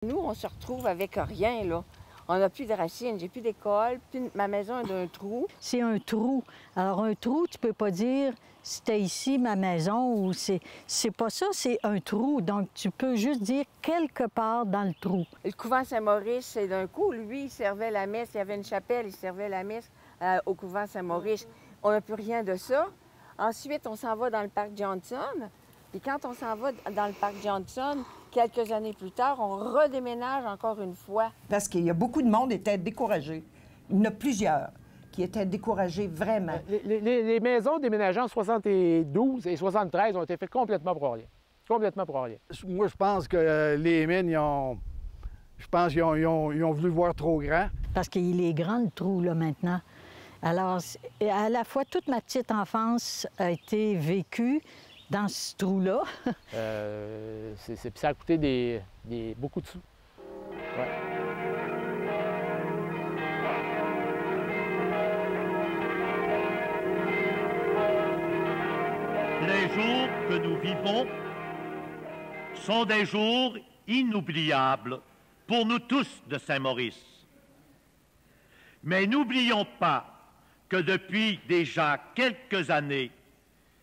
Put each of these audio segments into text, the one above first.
Nous, on se retrouve avec rien, là. On n'a plus de racines, j'ai plus d'école, ma maison est d'un trou. C'est un trou. Alors, un trou, tu peux pas dire c'était ici ma maison ou c'est pas ça, c'est un trou. Donc, tu peux juste dire quelque part dans le trou. Le couvent Saint-Maurice, c'est d'un coup. Lui, il servait la messe, il y avait une chapelle, il servait la messe au couvent Saint-Maurice. On n'a plus rien de ça. Ensuite, on s'en va dans le parc Johnson. Puis quand on s'en va dans le parc Johnson, quelques années plus tard, on redéménage encore une fois. Parce qu'il y a beaucoup de monde qui était découragé. Il y en a plusieurs qui étaient découragés vraiment. Les maisons déménagées en 72 et 73 ont été faites complètement pour rien. Complètement pour rien. Moi, je pense que les mines, ils ont voulu voir trop grand. Parce qu'il est grand, le trou, là, maintenant. Alors, à la fois, toute ma petite enfance a été vécue dans ce trou-là. Ça a coûté beaucoup de sous. Ouais. Les jours que nous vivons sont des jours inoubliables pour nous tous de Saint-Maurice. Mais n'oublions pas que depuis déjà quelques années,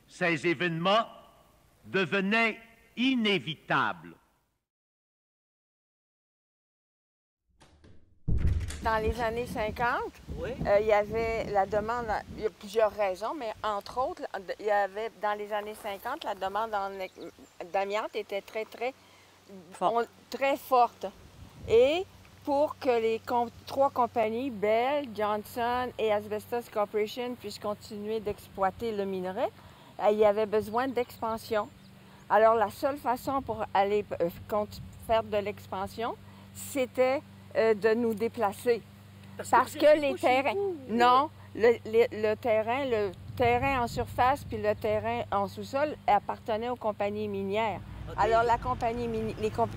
ces événements devenaient inévitables. Dans les années 50, il y avait la demande, il y a plusieurs raisons, mais entre autres, il y avait dans les années 50, la demande d'amiante était très forte. Et pour que les trois compagnies, Bell, Johnson et Asbestos Corporation, puissent continuer d'exploiter le minerai, il y avait besoin d'expansion. Alors, la seule façon pour aller faire de l'expansion, c'était de nous déplacer. Parce que les terrains... Non, le terrain en surface puis le terrain en sous-sol appartenaient aux compagnies minières. Okay. Alors,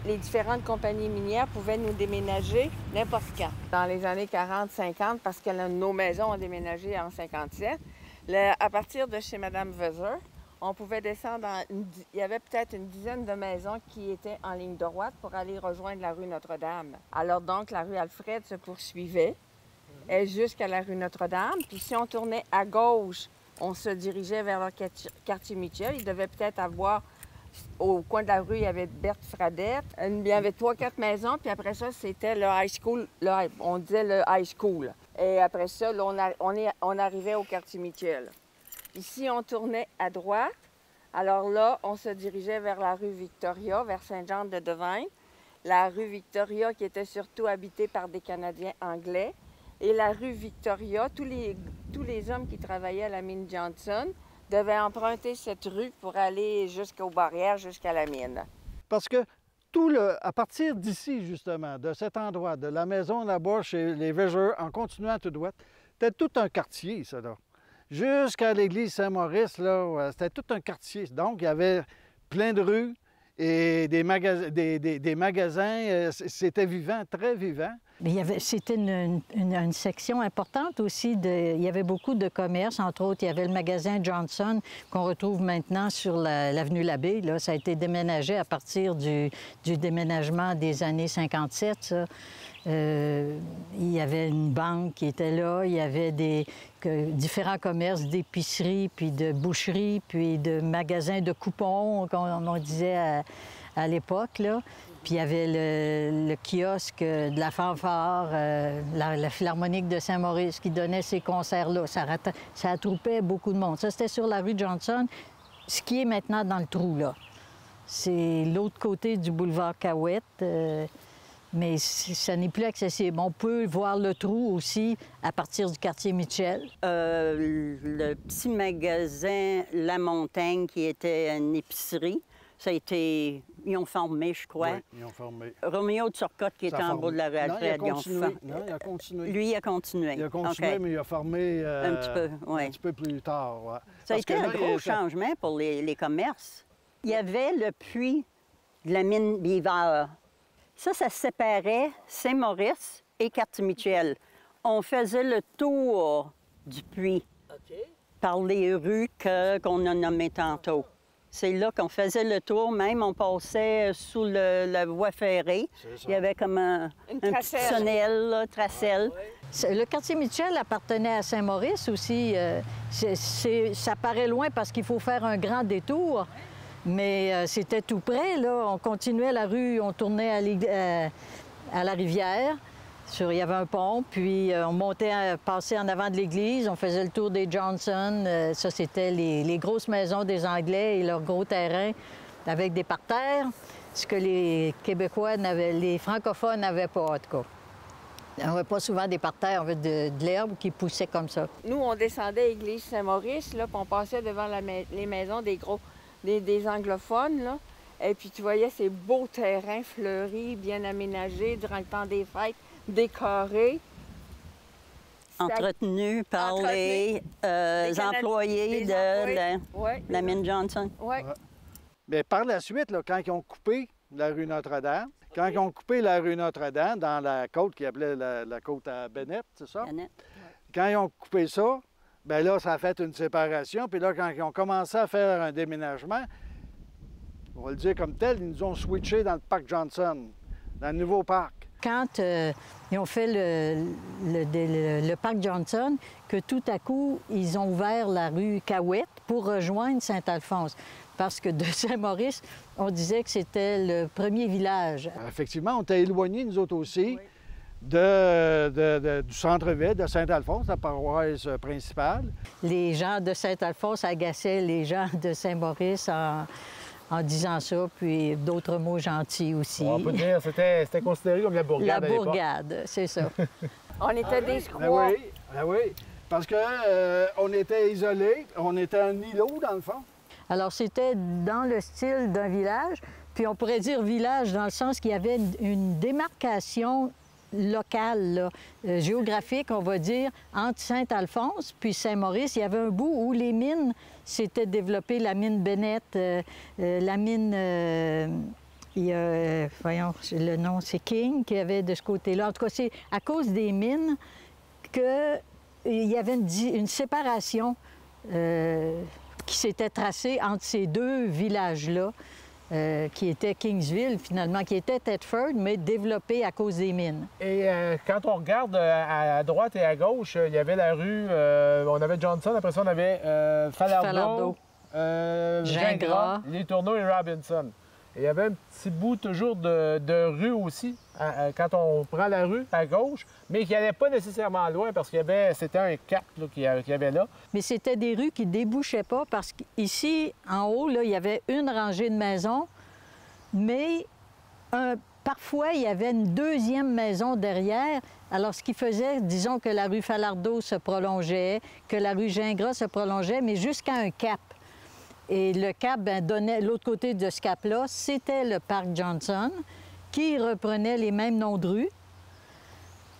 les différentes compagnies minières pouvaient nous déménager n'importe quand. Dans les années 40-50, parce que nos maisons ont déménagé en 57, à partir de chez Mme Vezer, on pouvait descendre il y avait peut-être une dizaine de maisons qui étaient en ligne droite pour aller rejoindre la rue Notre-Dame. Alors donc, la rue Alfred se poursuivait jusqu'à la rue Notre-Dame. Puis si on tournait à gauche, on se dirigeait vers le quartier Mitchell. Il devait peut-être avoir, au coin de la rue, il y avait Berthe Fradette. Il y avait 3-4 maisons, puis après ça, c'était le high school. On disait le high school. Et après ça, là, on arrivait au quartier Mitchell. Puis si on tournait à droite, alors là, on se dirigeait vers la rue Victoria, vers Saint-Jean-de-Devine. La rue Victoria qui était surtout habitée par des Canadiens anglais. Et la rue Victoria, tous les hommes qui travaillaient à la mine Johnson devaient emprunter cette rue pour aller jusqu'aux barrières, jusqu'à la mine. Parce que à partir d'ici, justement, de cet endroit, de la maison là-bas chez les Vezer, en continuant tout droit, c'était tout un quartier, ça, là. Jusqu'à l'église Saint-Maurice, là, c'était tout un quartier. Donc, il y avait plein de rues et des magasins. C'était vivant, très vivant. C'était une section importante aussi. Il y avait beaucoup de commerces. Entre autres, il y avait le magasin Johnson qu'on retrouve maintenant sur l'avenue Labbé. Là, ça a été déménagé à partir du déménagement des années 57, ça. Il y avait une banque qui était là, il y avait différents commerces d'épicerie, puis de boucherie, puis de magasins de coupons, comme on disait à l'époque, là. Puis il y avait le kiosque de la fanfare, la Philharmonique de Saint-Maurice qui donnait ces concerts-là. Ça attroupait beaucoup de monde. Ça, c'était sur la rue Johnson, ce qui est maintenant dans le trou, là. C'est l'autre côté du boulevard Cahouette. Mais ça n'est plus accessible. On peut voir le trou aussi à partir du quartier Mitchell. Le petit magasin La Montagne, qui était une épicerie, ça a été... Ils ont formé, je crois. Oui, ils ont formé. Roméo de Turcotte, qui était en bas de la rue Alfred, il a continué. Non, il a continué. Lui, il a continué. Il a continué, okay. Mais il a formé un petit peu, oui. Un petit peu plus tard, ouais. Ça a été un gros changement pour les commerces. Il y avait le puits de la mine Beaver. Ça séparait Saint-Maurice et Quartier-Mitchell. On faisait le tour du puits par les rues qu'on a nommées tantôt. C'est là qu'on faisait le tour, même on passait sous la voie ferrée. Il y avait comme un petit tunnel, là, tracelle. Le quartier Mitchell appartenait à Saint-Maurice aussi. Ça paraît loin parce qu'il faut faire un grand détour, mais c'était tout près, là. On continuait la rue, on tournait à la rivière. Il y avait un pont, puis on montait, passait en avant de l'église, on faisait le tour des Johnson. Ça, c'était les grosses maisons des Anglais et leurs gros terrains avec des parterres, ce que les Québécois les francophones n'avaient pas, en tout cas. On n'avait pas souvent des parterres, on avait de l'herbe qui poussait comme ça. Nous, on descendait à l'église Saint-Maurice, là, puis on passait devant les maisons des anglophones, là. Et puis tu voyais ces beaux terrains fleuris, bien aménagés durant le temps des fêtes, décorés. Entretenu par les employés de la mine Johnson. Oui. Mais par la suite, là, quand ils ont coupé la rue Notre-Dame, quand ils ont coupé la rue Notre-Dame dans la côte qu'ils appelaient la côte à Bennett, c'est ça? Bennett. Quand ils ont coupé ça, bien là, ça a fait une séparation. Puis là, quand ils ont commencé à faire un déménagement, on va le dire comme tel, ils nous ont switché dans le parc Johnson, dans le nouveau parc. Quand ils ont fait le parc Johnson, que tout à coup, ils ont ouvert la rue Cahouette pour rejoindre Saint-Alphonse. Parce que de Saint-Maurice, on disait que c'était le premier village. Effectivement, on était éloignés, nous autres aussi, du centre-ville de Saint-Alphonse, la paroisse principale. Les gens de Saint-Alphonse agaçaient les gens de Saint-Maurice en disant ça, puis d'autres mots gentils aussi. On peut dire que c'était considéré comme la bourgade. La bourgade, c'est ça. On était des squaws. Oui, parce qu'on était isolés, on était un îlot, dans le fond. Alors, c'était dans le style d'un village, puis on pourrait dire village dans le sens qu'il y avait une démarcation locale, là, géographique, on va dire, entre Saint-Alphonse puis Saint-Maurice. Il y avait un bout où les mines s'étaient développées, la mine Bennett, la mine... voyons, le nom, c'est King qui avait de ce côté-là. En tout cas, c'est à cause des mines qu'il y avait une séparation qui s'était tracée entre ces deux villages-là, qui était Kingsville, finalement, qui était Thetford, mais développé à cause des mines. Et quand on regarde à droite et à gauche, il y avait la rue, on avait Johnson, après ça, on avait Falardeau, Gingras, Les Tourneaux et Robinson. Et il y avait un petit bout toujours de rue aussi, quand on prend la rue à gauche, mais qui n'allait pas nécessairement loin parce qu'il y avait, c'était un cap qu'il y avait là. Mais c'était des rues qui ne débouchaient pas parce qu'ici, en haut, là, il y avait une rangée de maisons, mais parfois, il y avait une deuxième maison derrière. Alors, ce qui faisait, disons que la rue Falardeau se prolongeait, que la rue Gingras se prolongeait, mais jusqu'à un cap. Et le cap donnait, l'autre côté de ce cap-là, c'était le parc Johnson, qui reprenait les mêmes noms de rues.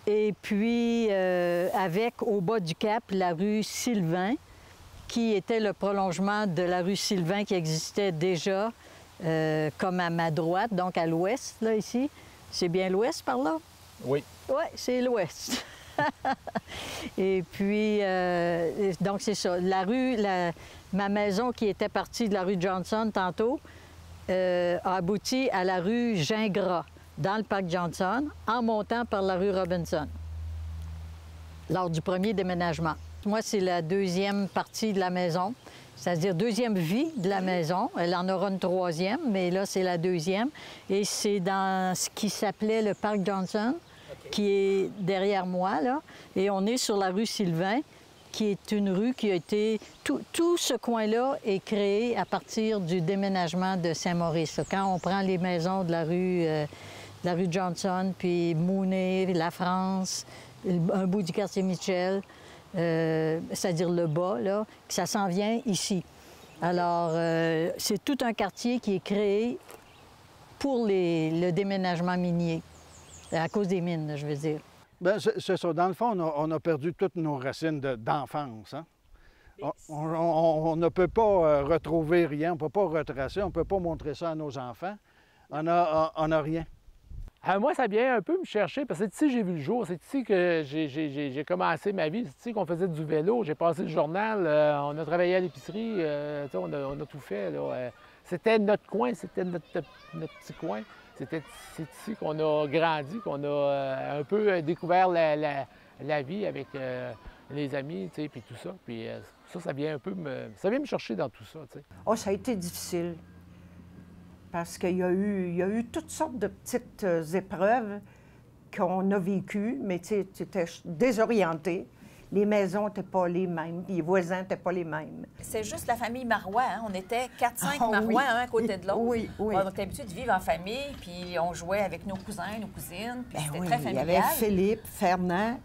Et puis, avec au bas du cap, la rue Sylvain, qui était le prolongement de la rue Sylvain qui existait déjà comme à ma droite, donc à l'ouest, là, ici. C'est bien l'ouest par là? Oui. Oui, c'est l'ouest. Et puis, donc c'est ça. La rue, ma maison qui était partie de la rue Johnson tantôt a abouti à la rue Gingras, dans le parc Johnson, en montant par la rue Robinson, lors du premier déménagement. Moi, c'est la deuxième partie de la maison, c'est-à-dire deuxième vie de la maison. Elle en aura une troisième, mais là, c'est la deuxième. Et c'est dans ce qui s'appelait le parc Johnson, qui est derrière moi, là. Et on est sur la rue Sylvain, qui est une rue qui a été... Tout ce coin-là est créé à partir du déménagement de Saint-Maurice. Quand on prend les maisons de la rue Johnson, puis Mooney, La France, un bout du quartier Mitchell, c'est-à-dire le bas, là, ça s'en vient ici. Alors, c'est tout un quartier qui est créé pour le déménagement minier. À cause des mines, je veux dire. Bien, c'est ça. Dans le fond, on a perdu toutes nos racines d'enfance. Hein? On ne peut pas retrouver rien, on ne peut pas retracer, on ne peut pas montrer ça à nos enfants. On n'a rien. Moi, ça vient un peu me chercher, parce que c'est ici que j'ai vu le jour. C'est ici que j'ai commencé ma vie. C'est ici qu'on faisait du vélo. J'ai passé le journal, on a travaillé à l'épicerie, on a tout fait. C'était notre coin, c'était notre petit coin. C'est ici qu'on a grandi, qu'on a un peu découvert la vie avec les amis, puis tout ça. Puis ça vient un peu ça vient me chercher dans tout ça. Oh, ça a été difficile. Parce qu'il y a eu toutes sortes de petites épreuves qu'on a vécues, mais tu étais désorienté. Les maisons n'étaient pas les mêmes, les voisins n'étaient pas les mêmes. C'est juste la famille Marois, hein? On était 4-5 Marois, oui. un à côté de l'autre. Oui, oui. On était habitués de vivre en famille, puis on jouait avec nos cousins, nos cousines, puis c'était très Il y familial. avait Philippe, Fernand.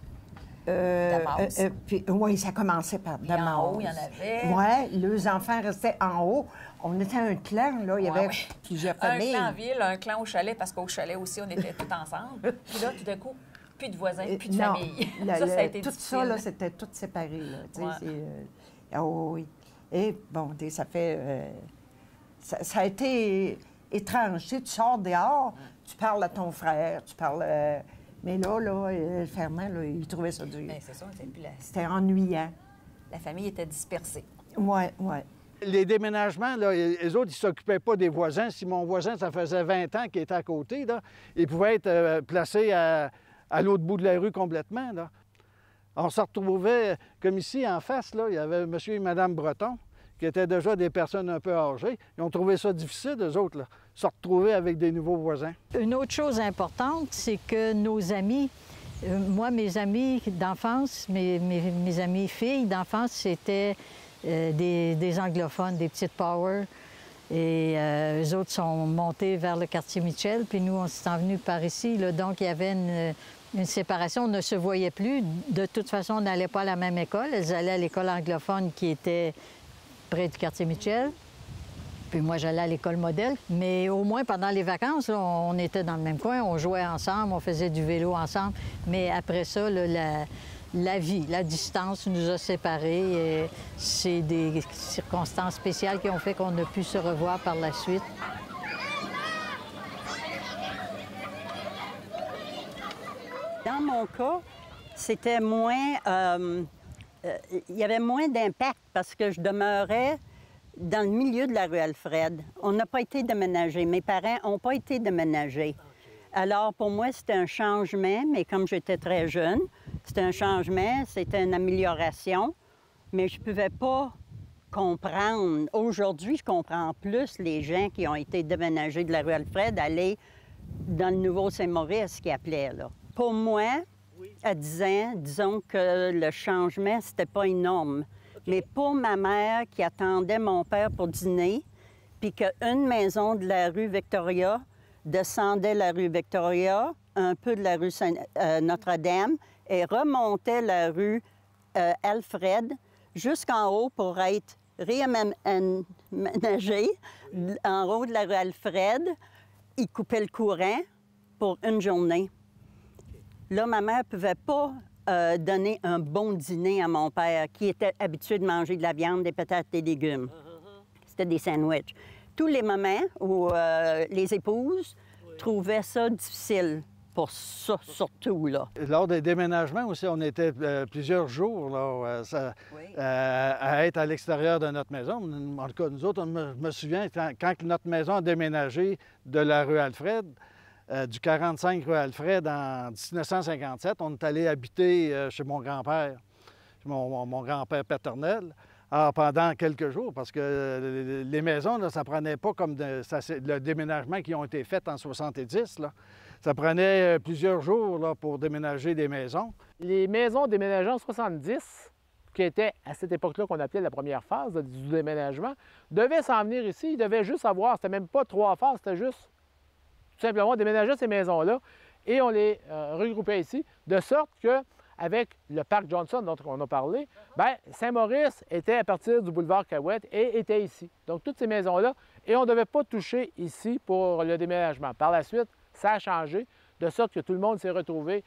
Damas. Oui, ça commençait par Puis Damas. en haut, il y en avait. Oui, les enfants restaient en haut. On était un clan, là. Il y avait plusieurs familles. Un clan en ville, un clan au chalet, parce qu'au chalet aussi, on était tous ensemble. Puis là, tout d'un coup, plus de voisins, plus de Non, famille. Ça a été tout difficile. ça, là, c'était tout séparé, là. Oh, oui. Et bon, ça fait... ça a été étrange. Tu sors dehors, tu parles à ton frère, tu parles... mais là, Fernand, là, il trouvait ça dur. Bien, c'est ça, C'était ennuyant. La famille était dispersée. Oui, oui. Les déménagements, là, les autres, ils ne s'occupaient pas des voisins. Si mon voisin, ça faisait 20 ans qu'il était à côté, là, il pouvait être placé à l'autre bout de la rue complètement. Là. On se retrouvait, comme ici, en face, là, il y avait M. et Mme Breton, qui étaient déjà des personnes un peu âgées. Ils ont trouvé ça difficile, eux autres, là, se retrouver avec des nouveaux voisins. Une autre chose importante, c'est que nos amis, moi, mes amis d'enfance, mes amis filles d'enfance, c'était des anglophones, des petites power. Et eux autres sont montés vers le quartier Mitchell, puis nous, on s'est venus par ici. Là, donc, il y avait une séparation. On ne se voyait plus. De toute façon, on n'allait pas à la même école. Elles allaient à l'école anglophone qui était près du quartier Mitchell. Puis moi, j'allais à l'école modèle. Mais au moins, pendant les vacances, là, on était dans le même coin. On jouait ensemble, on faisait du vélo ensemble. Mais après ça, là, la vie, la distance nous a séparés. C'est des circonstances spéciales qui ont fait qu'on a pu se revoir par la suite. Dans mon cas, c'était moins... il y avait moins d'impact parce que je demeurais dans le milieu de la rue Alfred. On n'a pas été déménagés. Mes parents n'ont pas été déménagés. Alors, pour moi, c'était un changement, mais comme j'étais très jeune, c'était un changement, c'était une amélioration, mais je ne pouvais pas comprendre. Aujourd'hui, je comprends plus les gens qui ont été déménagés de la rue Alfred aller dans le nouveau Saint-Maurice qu'ils appelaient, là. Pour moi, à 10 ans, disons que le changement, c'était pas énorme. Mais pour ma mère qui attendait mon père pour dîner, puis qu'une maison de la rue Victoria descendait la rue Victoria, un peu de la rue Notre-Dame, et remontait la rue Alfred jusqu'en haut pour être réaménagé en haut de la rue Alfred. Il coupait le courant pour une journée. Là, ma mère ne pouvait pas donner un bon dîner à mon père, qui était habitué de manger de la viande, des patates, des légumes. C'était des sandwichs. Tous les moments où les épouses trouvaient ça difficile, pour ça surtout, là. Lors des déménagements aussi, on était plusieurs jours là, à être à l'extérieur de notre maison. En tout cas, nous autres, je me souviens, quand notre maison a déménagé de la rue Alfred, du 45 rue Alfred en 1957, on est allé habiter chez mon grand-père, mon grand-père paternel, pendant quelques jours, parce que les maisons, là, ça prenait pas comme le déménagement qui ont été faits en 70, là. Ça prenait plusieurs jours là, pour déménager des maisons. Les maisons déménagées en 70, qui étaient à cette époque-là qu'on appelait la première phase du déménagement, devaient s'en venir ici. Ils devaient juste avoir, c'était même pas 3 phases, c'était juste tout simplement déménager ces maisons-là et on les regroupait ici, de sorte que avec le parc Johnson dont on a parlé, bien, Saint-Maurice était à partir du boulevard Cahouette et était ici. Donc, toutes ces maisons-là, et on ne devait pas toucher ici pour le déménagement. Par la suite, ça a changé, de sorte que tout le monde s'est retrouvé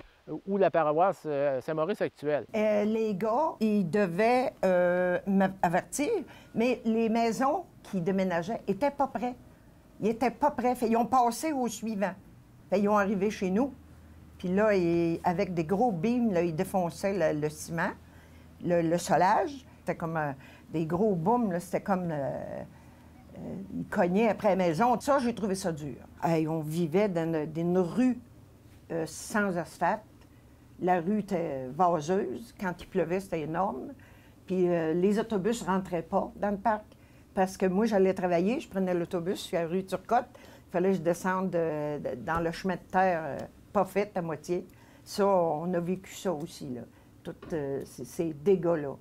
où la paroisse Saint-Maurice actuelle. Les gars, ils devaient m'avertir, mais les maisons qui déménageaient n'étaient pas prêtes. Ils n'étaient pas prêts. Ils ont passé au suivant. Puis ils ont arrivé chez nous. Puis là, avec des gros beams, là, ils défonçaient le ciment, le solage. C'était comme des gros booms, là, c'était comme... ils cognaient après la maison. Ça, j'ai trouvé ça dur. Hey, on vivait dans une rue sans asphalte. La rue était vaseuse. Quand il pleuvait, c'était énorme. Puis les autobus ne rentraient pas dans le parc. Parce que moi, j'allais travailler, je prenais l'autobus sur la rue Turcotte. Il fallait que je descende dans le chemin de terre pas fait à moitié. Ça, on a vécu ça aussi, là. Tous ces dégâts-là.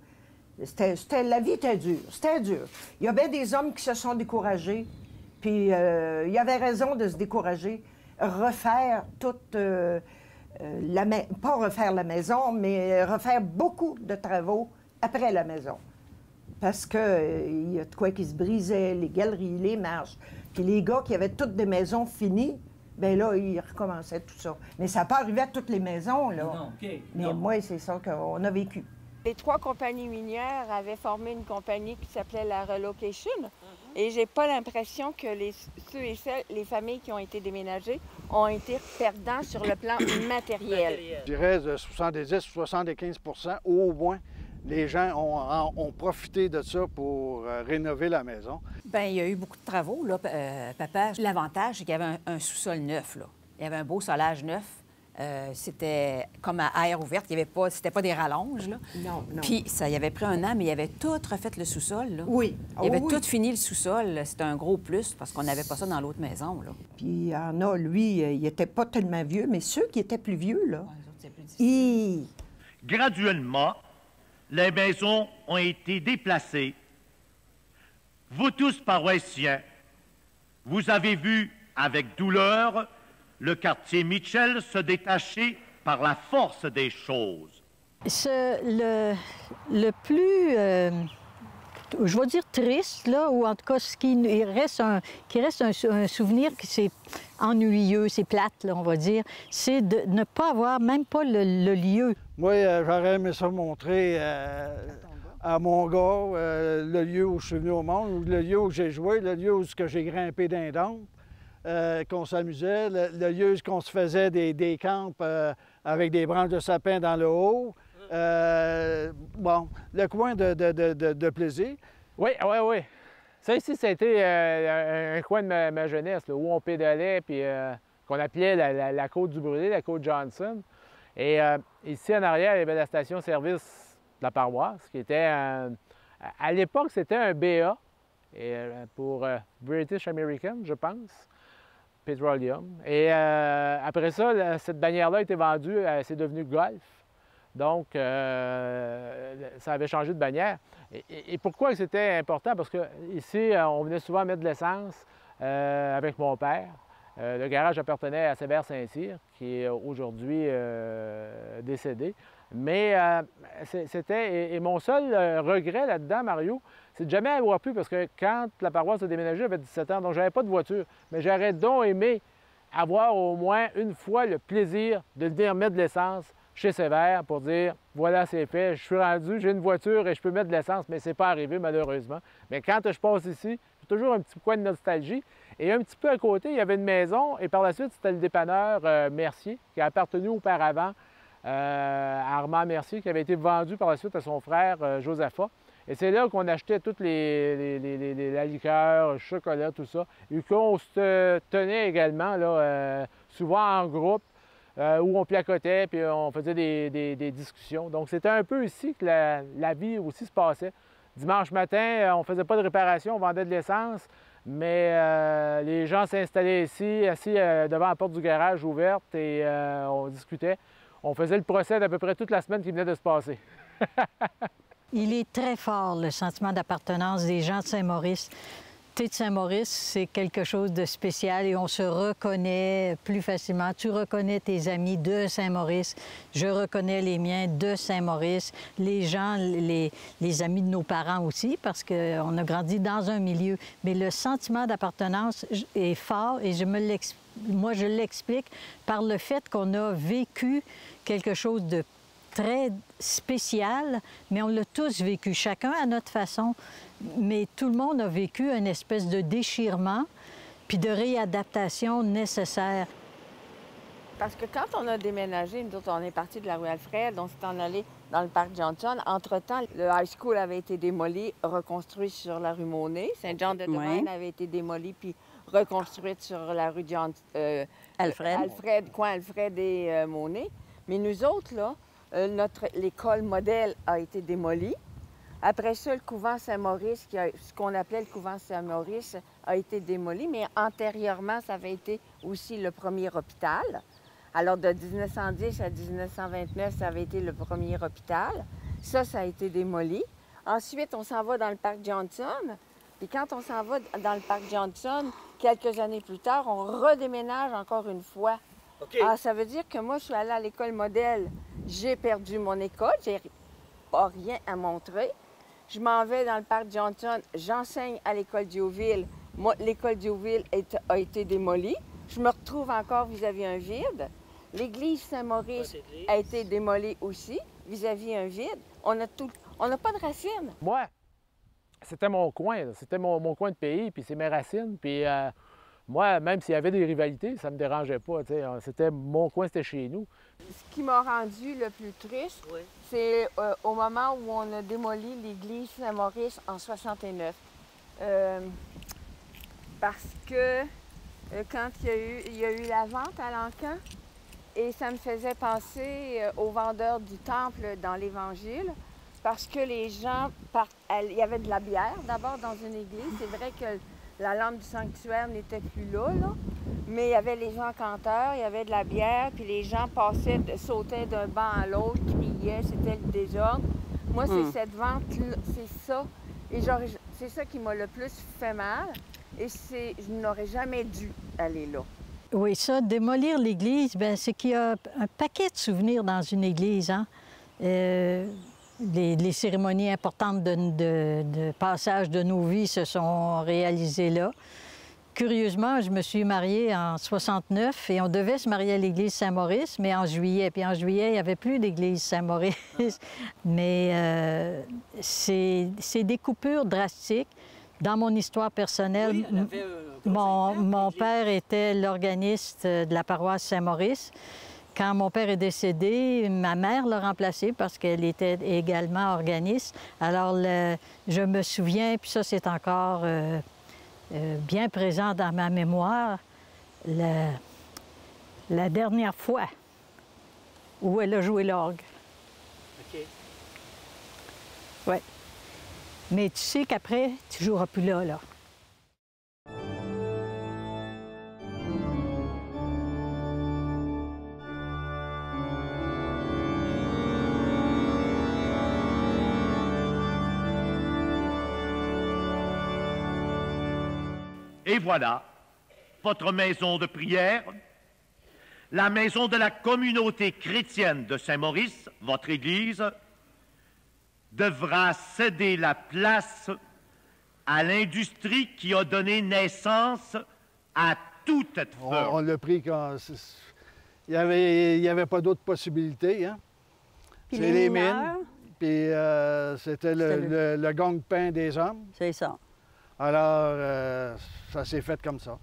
La vie était dure. C'était dur. Il y avait des hommes qui se sont découragés. Puis il y avait raison de se décourager. Refaire toute... pas refaire la maison, mais refaire beaucoup de travaux après la maison. Parce qu'il y a de quoi qui se brisait, les galeries, les marches. Puis les gars qui avaient toutes des maisons finies, bien là, ils recommençaient tout ça. Mais ça n'a pas arrivé à toutes les maisons, là. Non, OK. Mais Non. moi, c'est ça qu'on a vécu. Les 3 compagnies minières avaient formé une compagnie qui s'appelait la Relocation. Et j'ai pas l'impression que les familles qui ont été déménagées ont été perdants sur le plan matériel. Je dirais de 70-75 au moins. Les gens ont profité de ça pour rénover la maison. Bien, il y a eu beaucoup de travaux, là, papa. L'avantage, c'est qu'il y avait un sous-sol neuf, là. Il y avait un beau solage neuf. C'était comme à air ouverte. C'était pas des rallonges, là. Non, non. Puis ça y avait pris un an, mais il avait tout refait le sous-sol, là. Oui. Il avait oui. tout fini le sous-sol. C'était un gros plus parce qu'on n'avait pas ça dans l'autre maison, là. Puis il y en a, lui, il n'était pas tellement vieux, mais ceux qui étaient plus vieux, là, Ouais, les autres, c'est plus difficile. Graduellement, les maisons ont été déplacées. Vous tous, paroissiens, vous avez vu avec douleur le quartier Mitchell se détacher par la force des choses. Le plus, je vais dire triste, là, ou en tout cas, il reste un souvenir qui c'est ennuyeux, c'est plate, là, on va dire, c'est de ne pas avoir même pas le lieu. Moi, j'aurais aimé ça montrer à mon gars le lieu où je suis venu au monde, le lieu où j'ai joué, le lieu où j'ai grimpé d'un dompe. Qu'on s'amusait, le lieu où on se faisait des camps avec des branches de sapin dans le haut. Bon, le coin de plaisir. Oui, oui, oui. Ça ici, ça a été un coin de ma jeunesse, là, où on pédalait, puis qu'on appelait la côte du Brûlé, la côte Johnson. Et ici, en arrière, il y avait la station-service de la paroisse, qui était, à l'époque, c'était un BA, pour British American, je pense. Petroleum. Et après ça, cette bannière-là a été vendue, c'est devenu Golf. Donc, ça avait changé de bannière. Et pourquoi c'était important? Parce qu'ici, on venait souvent mettre de l'essence avec mon père. Le garage appartenait à Sévère Saint-Cyr, qui est aujourd'hui décédé. Mais c'était... Et mon seul regret là-dedans, Mario, c'est de jamais avoir pu, parce que quand la paroisse a déménagé, j'avais 17 ans, donc j'avais pas de voiture. Mais j'aurais donc aimé avoir au moins une fois le plaisir de venir mettre de l'essence chez Sévère pour dire, voilà, c'est fait, je suis rendu, j'ai une voiture et je peux mettre de l'essence, mais c'est pas arrivé, malheureusement. Mais quand je passe ici, j'ai toujours un petit coin de nostalgie. Et un petit peu à côté, il y avait une maison, et par la suite, c'était le dépanneur Mercier, qui a appartenu auparavant à Armand Mercier, qui avait été vendu par la suite à son frère Josaphat. Et c'est là qu'on achetait toute la liqueur, le chocolat, tout ça. Et qu'on se tenait également, là, souvent en groupe, où on placotait, puis on faisait des discussions. Donc c'était un peu ici que la vie aussi se passait. Dimanche matin, on ne faisait pas de réparation, on vendait de l'essence, mais les gens s'installaient ici, assis devant la porte du garage ouverte, et on discutait. On faisait le procès d'à peu près toute la semaine qui venait de se passer. Il est très fort, le sentiment d'appartenance des gens de Saint-Maurice. Tu es de Saint-Maurice, c'est quelque chose de spécial et on se reconnaît plus facilement. Tu reconnais tes amis de Saint-Maurice, je reconnais les miens de Saint-Maurice, les gens, les amis de nos parents aussi, parce qu'on a grandi dans un milieu. Mais le sentiment d'appartenance est fort et moi, je l'explique par le fait qu'on a vécu quelque chose de très spécial, mais on l'a tous vécu, chacun à notre façon. Mais tout le monde a vécu une espèce de déchirement puis de réadaptation nécessaire. Parce que quand on a déménagé, nous autres, on est partis de la rue Alfred, on s'est en allé dans le parc Johnson. Entre-temps, le high school avait été démoli, reconstruit sur la rue Monet. Saint-Jean-de-Devine avait été démoli puis reconstruite sur la rue Alfred. coin Alfred et Monet. Mais nous autres, là, l'école modèle a été démolie. Après ça, le couvent Saint-Maurice, ce qu'on appelait le couvent Saint-Maurice, a été démoli. Mais antérieurement, ça avait été aussi le premier hôpital. Alors, de 1910 à 1929, ça avait été le premier hôpital. Ça a été démoli. Ensuite, on s'en va dans le parc Johnson. Puis quand on s'en va dans le parc Johnson, quelques années plus tard, on redéménage encore une fois. Okay. Alors, ça veut dire que moi, je suis allée à l'école modèle. J'ai perdu mon école. J'ai pas rien à montrer. Je m'en vais dans le parc Johnson. J'enseigne à l'école Diouville. Moi, l'école Diouville a été démolie. Je me retrouve encore vis-à-vis un vide. L'église Saint-Maurice a été démolie aussi, vis-à-vis un vide. On n'a pas de racines. Moi, c'était mon coin. C'était mon coin de pays, puis c'est mes racines. Puis moi, même s'il y avait des rivalités, ça ne me dérangeait pas. C'était mon coin, c'était chez nous. Ce qui m'a rendu le plus triste, c'est au moment où on a démoli l'église Saint-Maurice en 69. Parce que quand il y a eu la vente à l'Encan, et ça me faisait penser aux vendeurs du temple dans l'Évangile, parce que les gens, il y avait de la bière d'abord dans une église. C'est vrai que la lampe du sanctuaire n'était plus là, mais il y avait les encanteurs, il y avait de la bière, puis les gens passaient, sautaient d'un banc à l'autre, criaient, c'était le désordre. Moi, c'est cette vente-là, c'est ça. Et c'est ça qui m'a le plus fait mal. Et je n'aurais jamais dû aller là. Oui, ça, démolir l'église, bien, c'est qu'il y a un paquet de souvenirs dans une église. Hein? Les cérémonies importantes de passage de nos vies se sont réalisées là. Curieusement, je me suis mariée en 69 et on devait se marier à l'église Saint-Maurice, mais en juillet. Puis en juillet, il n'y avait plus d'église Saint-Maurice. Mais c'est des coupures drastiques. Dans mon histoire personnelle, mon père était l'organiste de la paroisse Saint-Maurice. Quand mon père est décédé, ma mère l'a remplacé parce qu'elle était également organiste. Alors, je me souviens, puis ça, c'est encore bien présent dans ma mémoire, la dernière fois où elle a joué l'orgue. OK. Oui. Mais tu sais qu'après, tu ne joueras plus là. Et voilà, votre maison de prière, la maison de la communauté chrétienne de Saint-Maurice, votre église, devra céder la place à l'industrie qui a donné naissance à toute cette fleur. On l'a pris quand il n'y avait pas d'autres possibilités. Hein? Puis c'est les mines, puis c'était le gang-pain des hommes. C'est ça. Alors, ça s'est fait comme ça.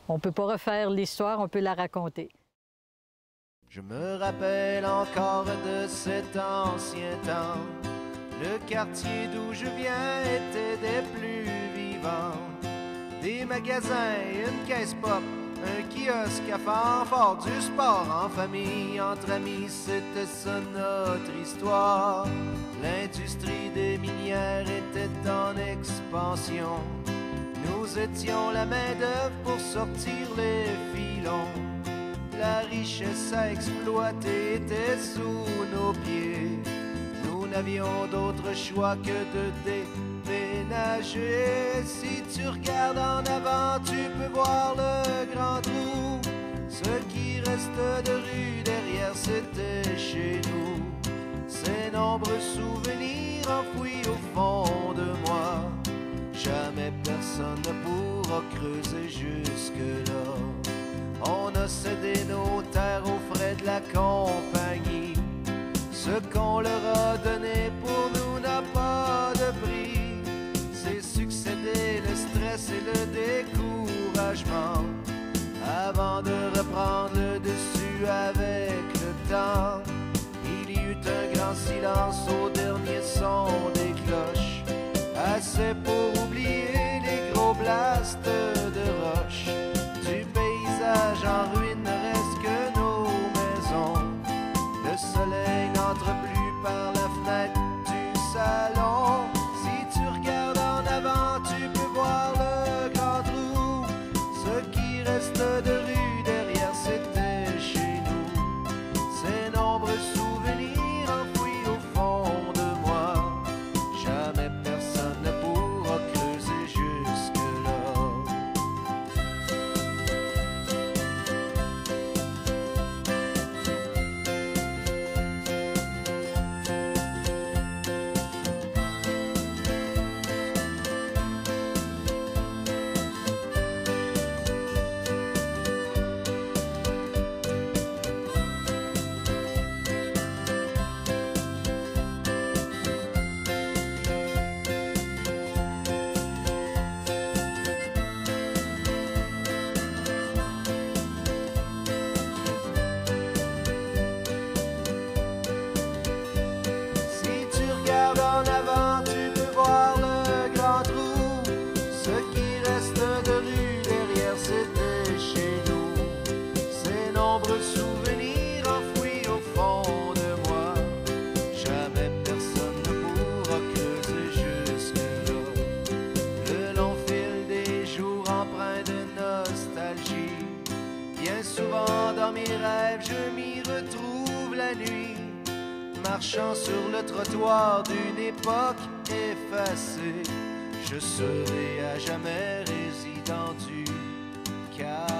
On ne peut pas refaire l'histoire, on peut la raconter. Je me rappelle encore de cet ancien temps. Le quartier d'où je viens était des plus vivants. Des magasins, une caisse pop, un kiosque à fanfare, du sport en famille, entre amis, c'était ça notre histoire. L'industrie des minières était en expansion. Nous étions la main-d'œuvre pour sortir les filons. La richesse à exploiter était sous nos pieds. Nous n'avions d'autre choix que de déménager. Si tu regardes en avant, tu peux voir le grand trou. Ce qui reste de rue derrière, c'était chez nous. Ces nombreux souvenirs enfouis au fond de moi. Jamais personne ne pourra creuser jusque-là. On a cédé nos terres aux frais de la compagnie. Ce qu'on leur a donné pour nous n'a pas de prix. C'est succéder le stress et le découragement avant de reprendre le dessus avec le temps. Il y eut un grand silence au dernier son des cloches, assez pour oublier les gros blasts de roche. Du paysage en ruine ne reste que nos maisons. Le soleil n'entre plus par la fenêtre du salon. Si tu regardes en avant, tu peux voir le grand trou. Ce qui reste de rue derrière, c'était chez nous. Ces nombreux souvenirs enfouis au fond de moi. Jamais personne ne pourra creuser jusque-là. Je m'y retrouve la nuit, marchant sur le trottoir d'une époque effacée. Je serai à jamais résident du quartier.